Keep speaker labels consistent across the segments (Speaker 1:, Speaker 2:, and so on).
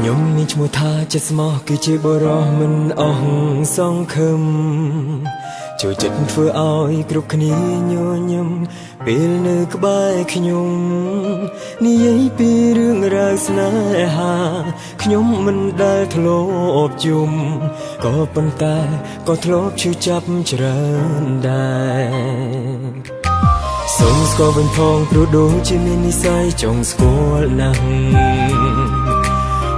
Speaker 1: ខ្ញុំមានឈ្មោះថាចិត្តស្មោះគឺជាបរិះមិនអស់សង្ឃឹមចូលចិត្តធ្វើឲ្យគ្រប់គ្នាញញឹមពេលនៅក្បែរខ្ញុំនិយាយពីរឿងរ៉ាវស្នេហាខ្ញុំមិនដែលធ្លាប់ជុំក៏ប៉ុន្តែក៏ធ្លាប់ឈឺចាប់ច្រើនដែរសូមស្គាល់វិញផងព្រោះដូចជាមាននិស្ស័យចង់ស្គាល់ណាស់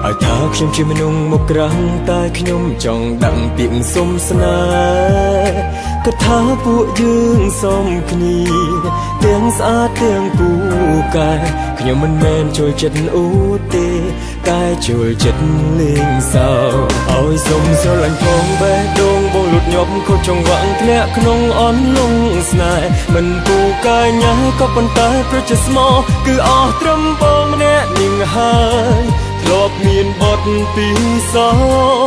Speaker 1: ឲ្យថាខ្ញុំជាមនុស្សមកក្រាំងតែខ្ញុំចង់ដឹងពាក្យសុំស្នេហ៍ក៏ថាពួកយើងសមគ្នាទាំងស្អាតទាំងពូកែខ្ញុំមិនមែនចូលចិត្តអូទេតែចូលចិត្តលេងសើចឲ្យសុំស្រឡាញ់ផងបេះដូងបងលូតញាប់ខុសចង្វាក់ធ្លាក់ក្នុងអន្លង់ស្នេហ៍មិនពូកែញ៉ាក៏ប៉ុន្តែប្រជិស្មោគឺអស់ត្រឹមបងម្នាក់នឹងហើយធ្លាប់មានបទពីសោ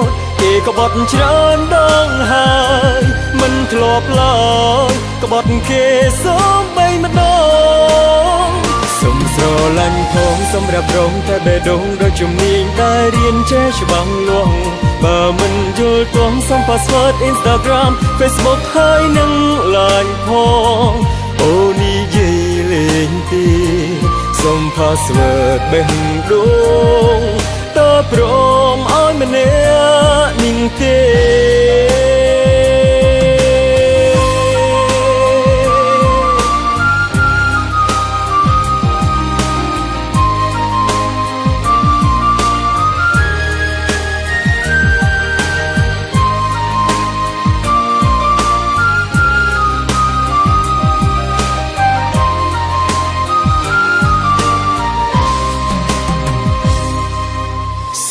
Speaker 1: តគេក៏បត់ច្រើនដងហើយមិនធ្លាប់ឡើយក៏បត់គេសូមបីម្ដងសុំស្រឡាញ់ផងសម្រាប់រងតែបេះដូងដូចជំនាញដែលរៀនចេះច្បាស់លាស់បើមិនយល់ទងសុំ password Instagram Facebook ហើយនឹង LINE ផងអូនេះយាយលេងទីសុំ password បេះដូងតើព្រមឲ្យម្នាក់នឹងទេ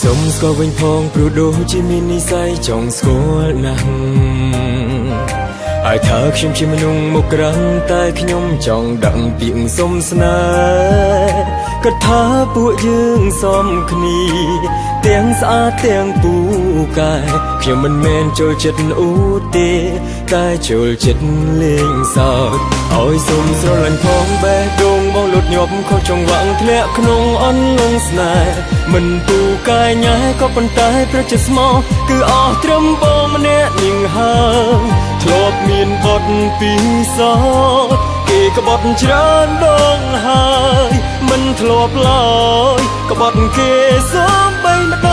Speaker 1: សុំស្គាល់វិញផងព្រោះដូចជាមាននិស្ស័យចង់ស្គាល់ណាស់ហើយថាខ្ញុំជាមនុស្សមកក្រាំងតែខ្ញុំចង់ដឹងពាក្យសុំស្នេហ៍ក៏ថាពួកយើងសមគ្នាទាំងស្អាតទាំងពូកែខ្ញុំមិនមែនចូលចិត្តអូទេតែចូលចិត្តលេងសើចឲ្យសុំស្រឡាញ់ផងបេះដូងបងលូតញាប់ខុសចង្វាក់ធ្លាក់ក្នុងអន្លង់ស្នេហ៍មិនពូកែញ៉ាក៏ប៉ុន្តែប្រជិស្មោគឺអស់ត្រឹមបងម្នាក់នឹងហើយធ្លាប់មានបទពីសោតគេក៏បត់ច្រើនដងហើយមិនធ្លាប់ឡើយក៏បត់គេសូមបីម្ដ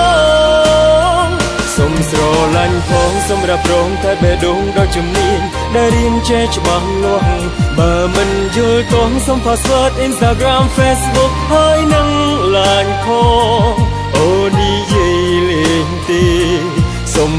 Speaker 1: ងសុំស្រឡាញ់ផងសម្រាប់រងតែបេះដូងដ៏ជំនាញដែលរៀនចេះច្បាស់លាស់បើមិនយល់ទងសុំ password Instagram Facebook ហើយនឹង LINE ផងអូនេះយាយលេងទេសុំ